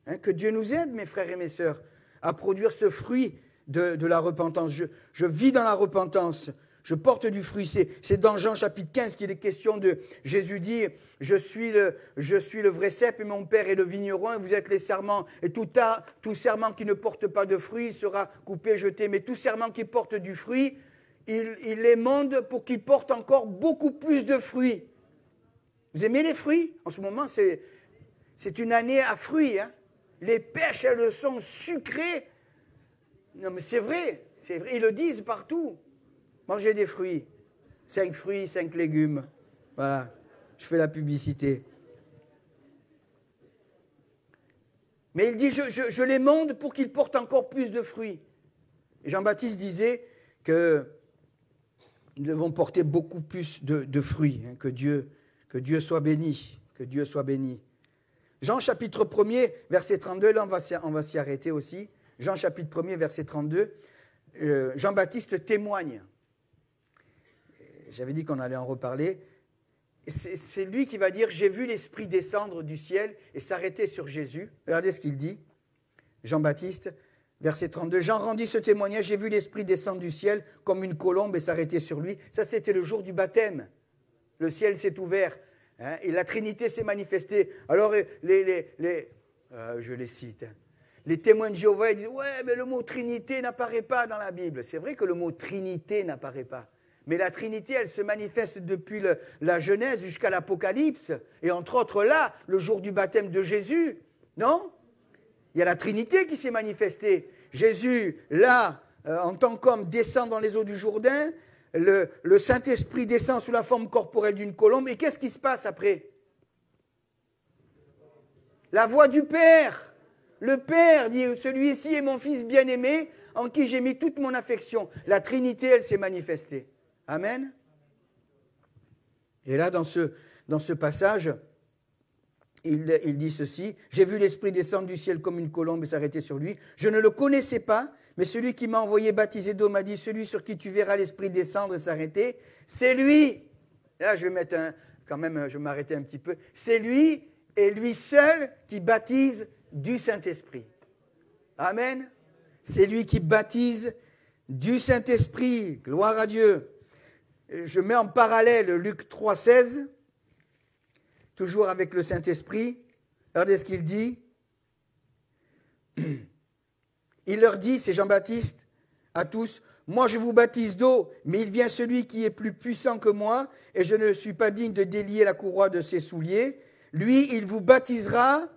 Hein, que Dieu nous aide, mes frères et mes sœurs, à produire ce fruit de la repentance. Je vis dans la repentance. Je porte du fruit. C'est dans Jean chapitre 15 qu'il est question de... Jésus dit, je suis le vrai cep et mon Père est le vigneron et vous êtes les serments. Et tout serment qui ne porte pas de fruit sera coupé, jeté. Mais tout serment qui porte du fruit, il émonde pour qu'il porte encore beaucoup plus de fruits. Vous aimez les fruits? En ce moment, c'est une année à fruits. Hein? Les pêches, elles sont sucrées. Non mais c'est vrai. Ils le disent partout. Mangez des fruits. 5 fruits, 5 légumes. Voilà, je fais la publicité. Mais il dit, je les monde pour qu'ils portent encore plus de fruits. Et Jean-Baptiste disait que nous devons porter beaucoup plus de fruits. Hein, que Dieu soit béni. Que Dieu soit béni. Jean chapitre 1er, verset 32, là on va s'y arrêter aussi. Jean chapitre 1er, verset 32, Jean-Baptiste témoigne. J'avais dit qu'on allait en reparler. C'est lui qui va dire « J'ai vu l'Esprit descendre du ciel et s'arrêter sur Jésus ». Regardez ce qu'il dit, Jean-Baptiste, verset 32. « Jean rendit ce témoignage, j'ai vu l'Esprit descendre du ciel comme une colombe et s'arrêter sur lui. » Ça, c'était le jour du baptême. Le ciel s'est ouvert hein, et la Trinité s'est manifestée. Alors, je les cite, hein. Les témoins de Jéhovah ils disent « Ouais, mais le mot Trinité n'apparaît pas dans la Bible. » C'est vrai que le mot Trinité n'apparaît pas. Mais la Trinité, elle se manifeste depuis la Genèse jusqu'à l'Apocalypse. Et entre autres là, le jour du baptême de Jésus. Non? Il y a la Trinité qui s'est manifestée. Jésus, là, en tant qu'homme, descend dans les eaux du Jourdain. Le Saint-Esprit descend sous la forme corporelle d'une colombe. Et qu'est-ce qui se passe après? La voix du Père. Le Père dit, celui-ci est mon Fils bien-aimé, en qui j'ai mis toute mon affection. La Trinité, elle s'est manifestée. Amen. Et là, dans ce passage, il dit ceci. « J'ai vu l'Esprit descendre du ciel comme une colombe et s'arrêter sur lui. Je ne le connaissais pas, mais celui qui m'a envoyé baptiser d'eau m'a dit, celui sur qui tu verras l'Esprit descendre et s'arrêter, c'est lui. » Là, je vais m'arrêter un petit peu. C'est lui et lui seul qui baptise du Saint-Esprit. Amen. C'est lui qui baptise du Saint-Esprit. Gloire à Dieu. Je mets en parallèle Luc 3,16, toujours avec le Saint-Esprit. Regardez ce qu'il dit. Il leur dit, c'est Jean-Baptiste, à tous, « Moi je vous baptise d'eau, mais il vient celui qui est plus puissant que moi, et je ne suis pas digne de délier la courroie de ses souliers. Lui, il vous baptisera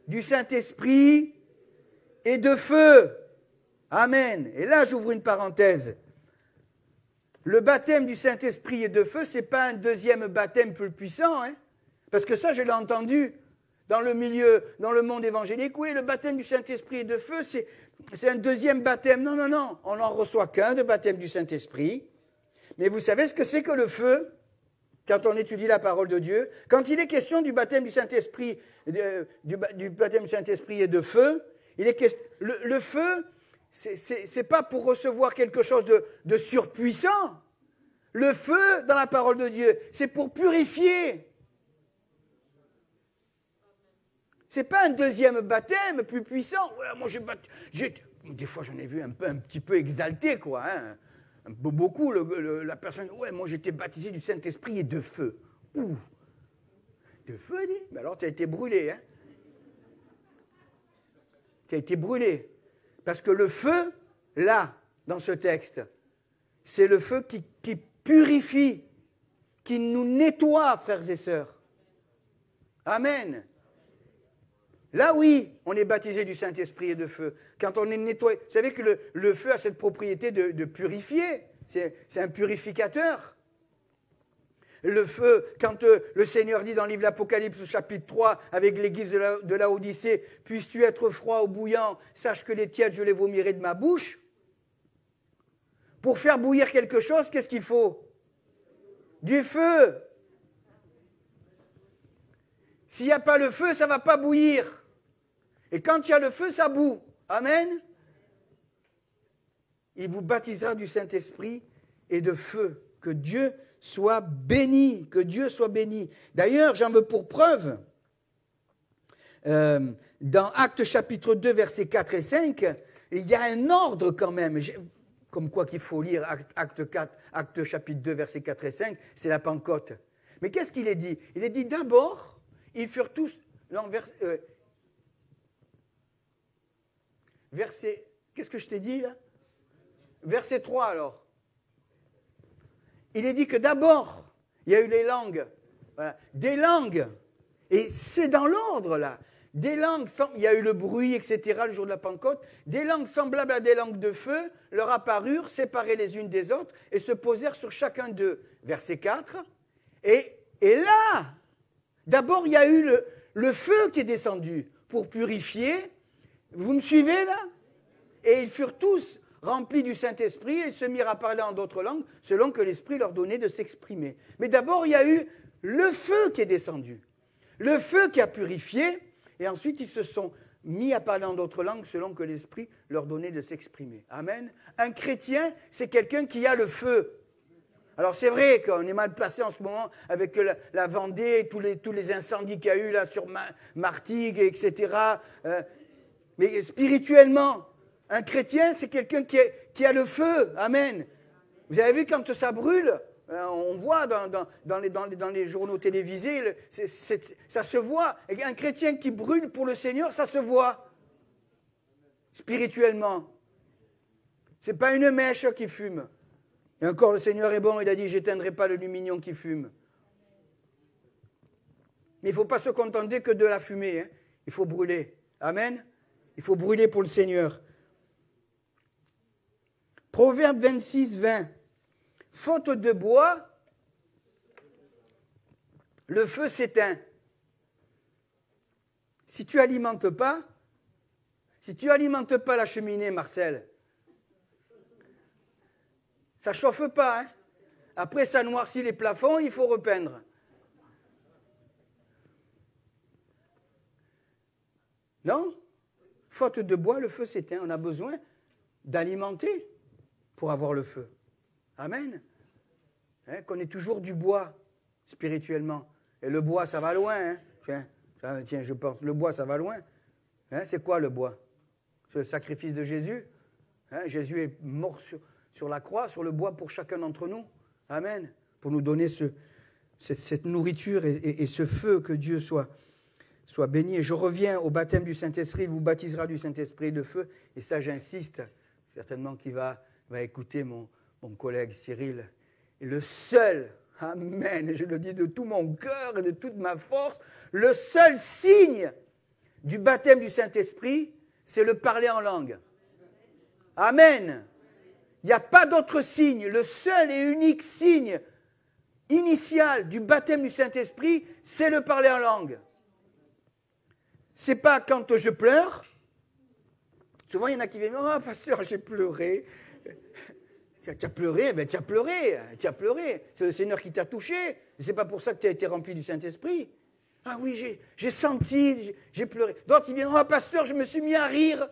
du Saint-Esprit et de feu. » Amen. Et là, j'ouvre une parenthèse. le baptême du Saint-Esprit et de feu, ce n'est pas un deuxième baptême plus puissant, hein? Parce que ça, je l'ai entendu dans le milieu, dans le monde évangélique. Oui, le baptême du Saint-Esprit et de feu, c'est un deuxième baptême. Non, non, non, on n'en reçoit qu'un de baptême du Saint-Esprit. Mais vous savez ce que c'est que le feu, quand on étudie la parole de Dieu? Quand il est question du baptême du Saint-Esprit, du baptême du Saint-Esprit et de feu, le feu, c'est pas pour recevoir quelque chose de surpuissant. Le feu, dans la parole de Dieu, c'est pour purifier. C'est pas un deuxième baptême plus puissant. Ouais, moi, des fois, j'en ai vu un petit peu exalté, quoi. Hein. Beaucoup, la personne, ouais, moi, j'étais baptisé du Saint-Esprit et de feu. Ouh. De feu, dit? Mais alors, tu as été brûlé, hein? Tu as été brûlé. Parce que le feu, là, dans ce texte, c'est le feu qui purifie, qui nous nettoie, frères et sœurs. Amen. Là, oui, on est baptisé du Saint-Esprit et de feu. Quand on est nettoyé, vous savez que le feu a cette propriété de purifier. C'est un purificateur. Le feu, quand le Seigneur dit dans le livre de l'Apocalypse, au chapitre 3, avec l'église de Laodicée, « Puisses-tu être froid ou bouillant, sache que les tièdes, je les vomirai de ma bouche. » Pour faire bouillir quelque chose, qu'est-ce qu'il faut? Du feu. S'il n'y a pas le feu, ça ne va pas bouillir. Et quand il y a le feu, ça bout. Amen. Il vous baptisera du Saint-Esprit et de feu. Que Dieu soit béni. Que Dieu soit béni. D'ailleurs, j'en veux pour preuve, dans Actes chapitre 2, versets 4 et 5, il y a un ordre quand même. Comme quoi qu'il faut lire Actes chapitre 2, versets 4 et 5, c'est la Pentecôte. Mais qu'est-ce qu'il est dit? Il est dit d'abord, ils furent tous... Non, verset... Qu'est-ce que je t'ai dit là? Verset 3 alors. Il est dit que d'abord, il y a eu les langues. Voilà, des langues. Et c'est dans l'ordre là. Des langues, il y a eu le bruit, etc., le jour de la Pentecôte. Des langues semblables à des langues de feu leur apparurent, séparées les unes des autres, et se posèrent sur chacun d'eux. Verset 4. Et là, d'abord, il y a eu le feu qui est descendu pour purifier. Vous me suivez là? Et ils furent tous remplis du Saint-Esprit et se mirent à parler en d'autres langues, selon que l'Esprit leur donnait de s'exprimer. Mais d'abord, il y a eu le feu qui est descendu. Le feu qui a purifié. Et ensuite, ils se sont mis à parler en d'autres langues selon que l'Esprit leur donnait de s'exprimer. Amen. Un chrétien, c'est quelqu'un qui a le feu. Alors c'est vrai qu'on est mal placé en ce moment avec la Vendée, tous les incendies qu'il y a eu là sur Martigues, etc. Mais spirituellement, un chrétien, c'est quelqu'un qui a le feu. Amen. Vous avez vu quand ça brûle? On voit dans les journaux télévisés, ça se voit. Et un chrétien qui brûle pour le Seigneur, ça se voit. Spirituellement. Ce n'est pas une mèche qui fume. Et encore, le Seigneur est bon, il a dit, j'éteindrai pas le lumignon qui fume. Mais il ne faut pas se contenter que de la fumée. Hein. Il faut brûler. Amen. Il faut brûler pour le Seigneur. Proverbe 26, 20. Faute de bois, le feu s'éteint. Si tu n'alimentes pas la cheminée, Marcel, ça ne chauffe pas. Hein? Après, ça noircit les plafonds, il faut repeindre. Non? Faute de bois, le feu s'éteint. On a besoin d'alimenter pour avoir le feu. Amen. Hein, qu'on ait toujours du bois spirituellement. Et le bois, ça va loin. Hein. Tiens, je pense, le bois, ça va loin. Hein, c'est quoi le bois? C'est le sacrifice de Jésus. Hein, Jésus est mort sur la croix, sur le bois pour chacun d'entre nous. Amen. Pour nous donner cette nourriture et ce feu, que Dieu soit béni. Et je reviens au baptême du Saint-Esprit. Il vous baptisera du Saint-Esprit et de feu. Et ça, j'insiste, certainement qu'il va écouter mon collègue Cyril. Et le seul, amen, et je le dis de tout mon cœur et de toute ma force, le seul signe du baptême du Saint-Esprit, c'est le parler en langue. Amen. Il n'y a pas d'autre signe. Le seul et unique signe initial du baptême du Saint-Esprit, c'est le parler en langue. Ce n'est pas quand je pleure. Souvent, il y en a qui viennent « Oh, pasteur, j'ai pleuré. » Tu as pleuré, ben tu as pleuré, tu as pleuré. C'est le Seigneur qui t'a touché. Ce n'est pas pour ça que tu as été rempli du Saint-Esprit. Ah oui, j'ai senti, j'ai pleuré. D'autres, ils viennent « Oh, pasteur, je me suis mis à rire. »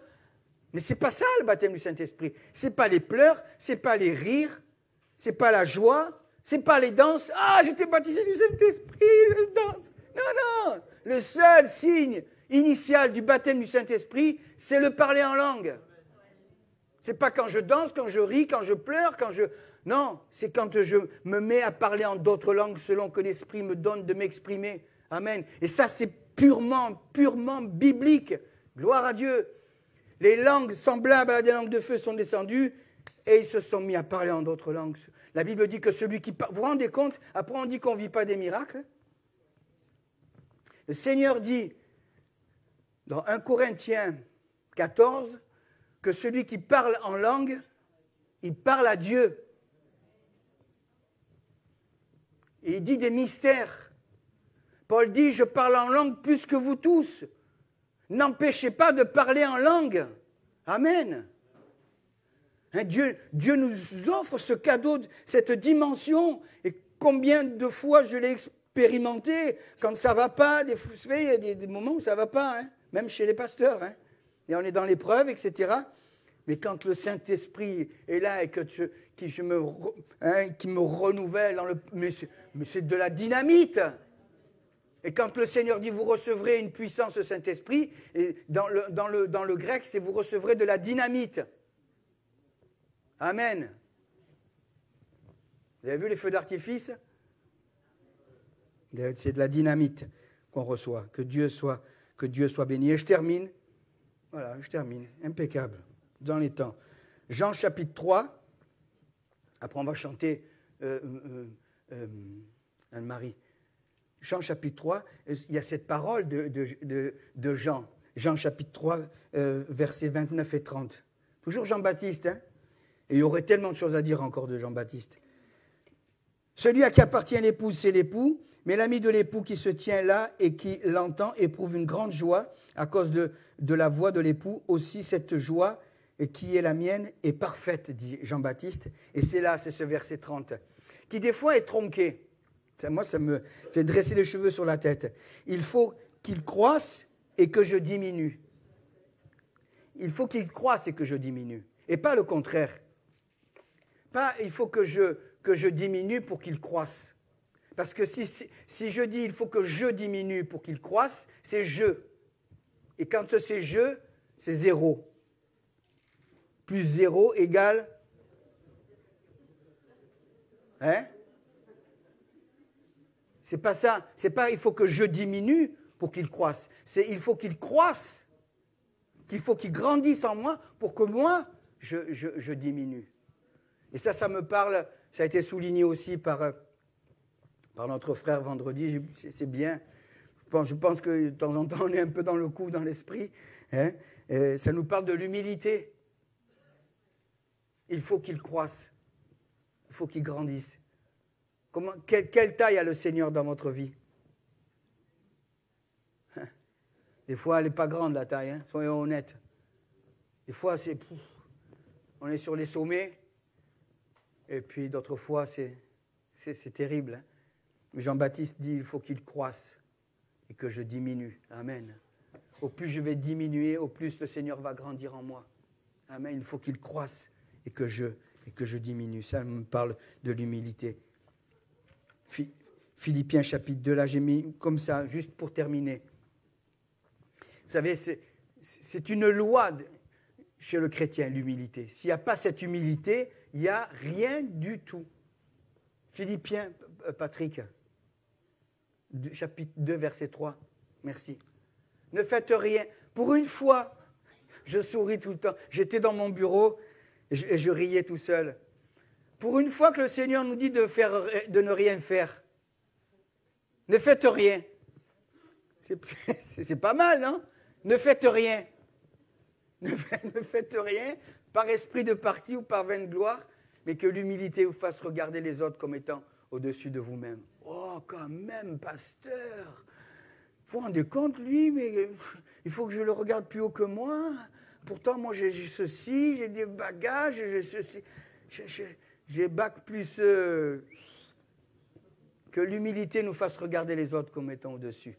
Mais ce n'est pas ça le baptême du Saint-Esprit. Ce n'est pas les pleurs, ce n'est pas les rires, ce n'est pas la joie, ce n'est pas les danses. Ah, j'étais baptisé du Saint-Esprit, je danse. Non, non. Le seul signe initial du baptême du Saint-Esprit, c'est le parler en langue. Ce n'est pas quand je danse, quand je ris, quand je pleure, quand je... Non, c'est quand je me mets à parler en d'autres langues selon que l'Esprit me donne de m'exprimer. Amen. Et ça, c'est purement, purement biblique. Gloire à Dieu. Les langues semblables à des langues de feu sont descendues et ils se sont mis à parler en d'autres langues. La Bible dit que celui qui parle... Vous vous rendez compte? Après, on dit qu'on ne vit pas des miracles. Le Seigneur dit, dans 1 Corinthiens 14, que celui qui parle en langue, il parle à Dieu. Et il dit des mystères. Paul dit, je parle en langue plus que vous tous. N'empêchez pas de parler en langue. Amen. Hein, Dieu nous offre ce cadeau, cette dimension. Et combien de fois je l'ai expérimenté quand ça ne va pas. Il y a des moments où ça ne va pas, hein, même chez les pasteurs. Hein. Et on est dans l'épreuve, etc. Mais quand le Saint-Esprit est là et qui me renouvelle, mais c'est de la dynamite. Et quand le Seigneur dit vous recevrez une puissance Saint-Esprit, et dans le grec, c'est vous recevrez de la dynamite. Amen. Vous avez vu les feux d'artifice? C'est de la dynamite qu'on reçoit. Que Dieu soit béni. Et je termine. Voilà, je termine. Impeccable. Dans les temps. Jean chapitre 3. Après, on va chanter Anne-Marie. Jean chapitre 3, il y a cette parole de Jean. Jean chapitre 3, versets 29 et 30. Toujours Jean-Baptiste, hein? Et il y aurait tellement de choses à dire encore de Jean-Baptiste. Celui à qui appartient l'épouse, c'est l'époux, mais l'ami de l'époux qui se tient là et qui l'entend éprouve une grande joie à cause de la voix de l'époux. Aussi cette joie qui est la mienne est parfaite, dit Jean-Baptiste. Et c'est ce verset 30, qui des fois est tronqué. Moi, ça me fait dresser les cheveux sur la tête. Il faut qu'il croisse et que je diminue. Il faut qu'il croisse et que je diminue. Et pas le contraire. Pas il faut que je diminue pour qu'il croisse. Parce que si je dis il faut que je diminue pour qu'il croisse, c'est je. Et quand c'est je, c'est 0. Plus 0 égale... Hein? C'est pas ça. C'est pas il faut que je diminue pour qu'il croisse. C'est il faut qu'il croisse. Qu'il faut qu'il grandisse en moi pour que moi, je diminue. Et ça me parle. Ça a été souligné aussi par notre frère vendredi. C'est bien. Je pense que de temps en temps, on est un peu dans le coup, dans l'esprit. Hein? Ça nous parle de l'humilité. Il faut qu'il croisse. Il faut qu'il grandisse. Quelle taille a le Seigneur dans votre vie? Des fois, elle n'est pas grande, la taille, hein, soyons honnêtes. Des fois, on est sur les sommets, et puis d'autres fois, c'est terrible. Hein. Mais Jean-Baptiste dit, il faut qu'il croisse et que je diminue. Amen. Au plus je vais diminuer, au plus le Seigneur va grandir en moi. Amen. Il faut qu'il croisse et que je diminue. Ça me parle de l'humilité. Philippiens chapitre 2, là j'ai mis comme ça, juste pour terminer. Vous savez, c'est une loi chez le chrétien, l'humilité. S'il n'y a pas cette humilité, il n'y a rien du tout. Philippiens, Patrick, chapitre 2, verset 3. Merci. Ne faites rien. Pour une fois, je souris tout le temps. J'étais dans mon bureau et je riais tout seul. Pour une fois que le Seigneur nous dit de ne rien faire, ne faites rien. C'est pas mal, non? Ne faites rien. Ne faites rien par esprit de parti ou par vaine gloire, mais que l'humilité vous fasse regarder les autres comme étant au-dessus de vous-même. Oh, quand même, pasteur! Vous vous rendez compte, lui, mais il faut que je le regarde plus haut que moi. Pourtant, moi, j'ai ceci, j'ai des bagages, j'ai ceci. J'ai bac plus... que l'humilité nous fasse regarder les autres comme étant au-dessus.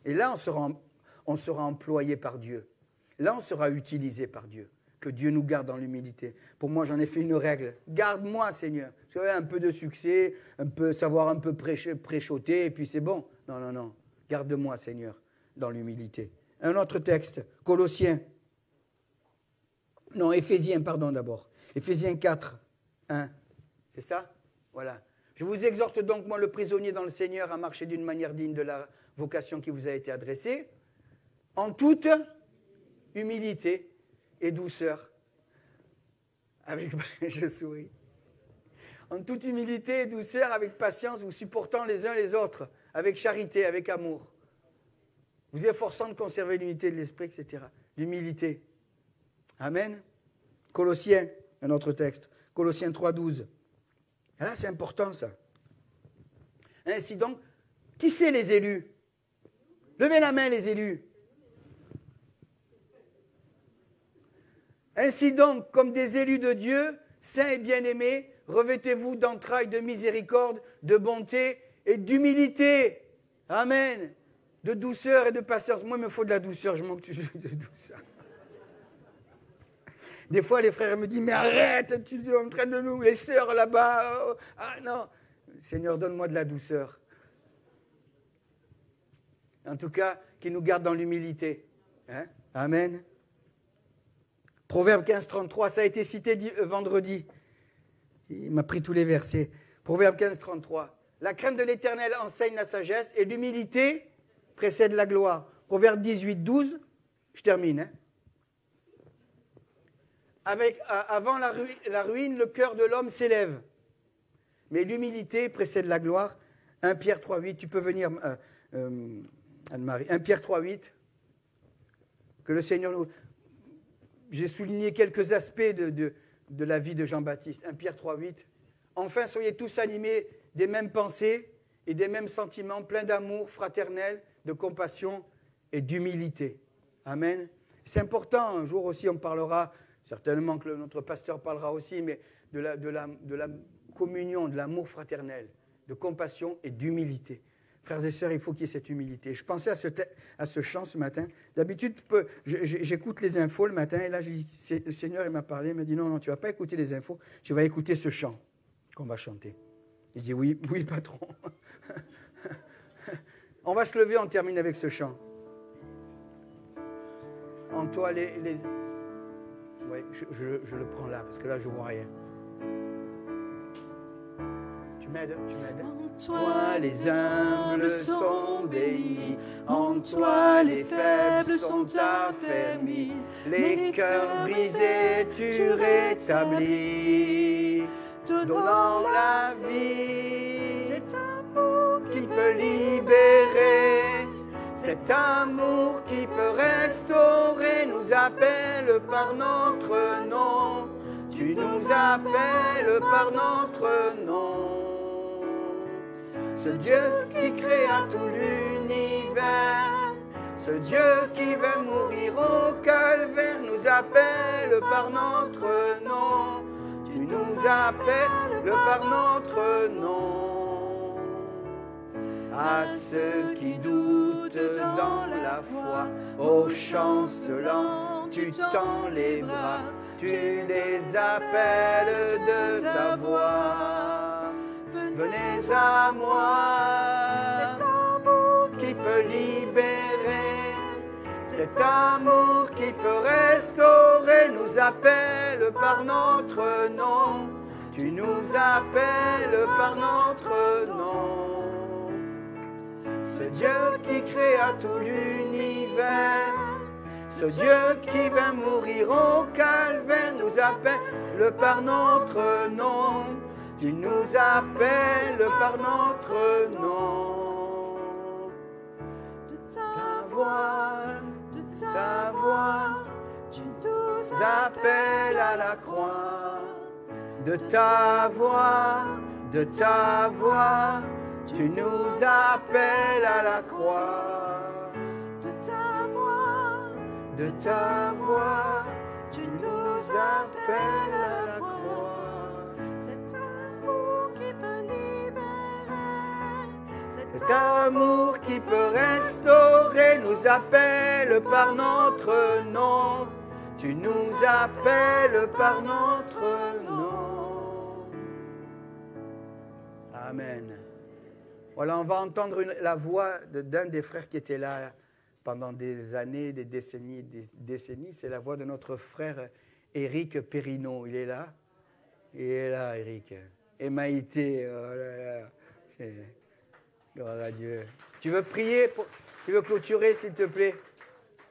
Et là, on sera employé par Dieu. Là, on sera utilisé par Dieu. Que Dieu nous garde dans l'humilité. Pour moi, j'en ai fait une règle. Garde-moi, Seigneur. Vous savez, un peu de succès, savoir un peu préchoter, et puis c'est bon. Non, non, non. Garde-moi, Seigneur, dans l'humilité. Un autre texte, Colossiens. Non, Éphésiens, pardon, d'abord. Éphésiens 4, 1. C'est ça? Voilà. Je vous exhorte donc, moi, le prisonnier dans le Seigneur, à marcher d'une manière digne de la vocation qui vous a été adressée, en toute humilité et douceur. Je souris. En toute humilité et douceur, avec patience, vous supportant les uns les autres, avec charité, avec amour. Vous efforçant de conserver l'unité de l'esprit, etc. L'humilité. Amen. Colossiens, un autre texte. Colossiens 3, 12. Et là, c'est important, ça. Ainsi donc, qui c'est les élus? Levez la main, les élus. Ainsi donc, comme des élus de Dieu, saints et bien-aimés, revêtez-vous d'entrailles de miséricorde, de bonté et d'humilité. Amen. De douceur et de patience. Moi, il me faut de la douceur, je manque toujours de douceur. Des fois, les frères me disent, mais arrête, tu es en train de nous, les sœurs là-bas. Ah non, Seigneur, donne-moi de la douceur. En tout cas, qu'il nous garde dans l'humilité. Hein? Amen. Proverbe 15, 33, ça a été cité vendredi. Il m'a pris tous les versets. Proverbe 15, 33. La crainte de l'Éternel enseigne la sagesse et l'humilité précède la gloire. Proverbe 18, 12, je termine. Hein? Avant la ruine, le cœur de l'homme s'élève. Mais l'humilité précède la gloire. 1 Pierre 3, 8, tu peux venir, Anne-Marie. 1 Pierre 3, 8. Que le Seigneur nous... J'ai souligné quelques aspects de la vie de Jean-Baptiste. 1 Pierre 3, 8. Enfin, soyez tous animés des mêmes pensées et des mêmes sentiments, pleins d'amour fraternel, de compassion et d'humilité. Amen. C'est important, un jour aussi on parlera, certainement que notre pasteur parlera aussi, mais de la communion, de l'amour fraternel, de compassion et d'humilité. Frères et sœurs, il faut qu'il y ait cette humilité. Je pensais à ce chant ce matin. D'habitude, j'écoute les infos le matin, et là, le Seigneur il m'a parlé, il m'a dit, non, tu ne vas pas écouter les infos, tu vas écouter ce chant qu'on va chanter. Je dis, oui, patron. On va se lever, on termine avec ce chant. En toi, Oui, je le prends là, parce que là, je ne vois rien. Tu m'aides? En toi, les humbles sont bénis. En toi, les faibles sont affermis. Les cœurs brisés, tu rétablis. Donnant la vie, cet amour qui peut libérer, cet amour qui peut restaurer, nous appelle par notre nom. Tu nous appelles par notre nom. Ce Dieu qui créa tout l'univers, ce Dieu qui veut mourir au calvaire, nous appelle par notre nom. Tu nous appelles par notre nom. À ceux qui doutent dans la foi, aux chancelants, tu tends les bras, tu les appelles de ta voix. Venez à moi, cet amour qui peut libérer, cet amour qui peut restaurer, nous appelle par notre nom. Tu nous appelles par notre nom. Ce Dieu qui créa tout l'univers, ce Dieu qui vint mourir au calvaire, nous appelle par notre nom. Tu nous appelles par notre nom. De ta voix, appelles à la croix. De ta voix, tu nous appelles à la croix. De ta voix, tu nous appelles à la croix. Cet amour qui peut libérer, Cet amour qui peut restaurer nous appelle par notre nom. Tu nous appelles par notre nom. Amen. Voilà, on va entendre la voix d'un des frères qui était là pendant des années, des décennies. C'est la voix de notre frère Éric Perrineau. Il est là? Il est là, Éric. Et Maïté, oh là là. Gloire à Dieu. Tu veux prier? Tu veux clôturer, s'il te plaît?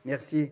Merci.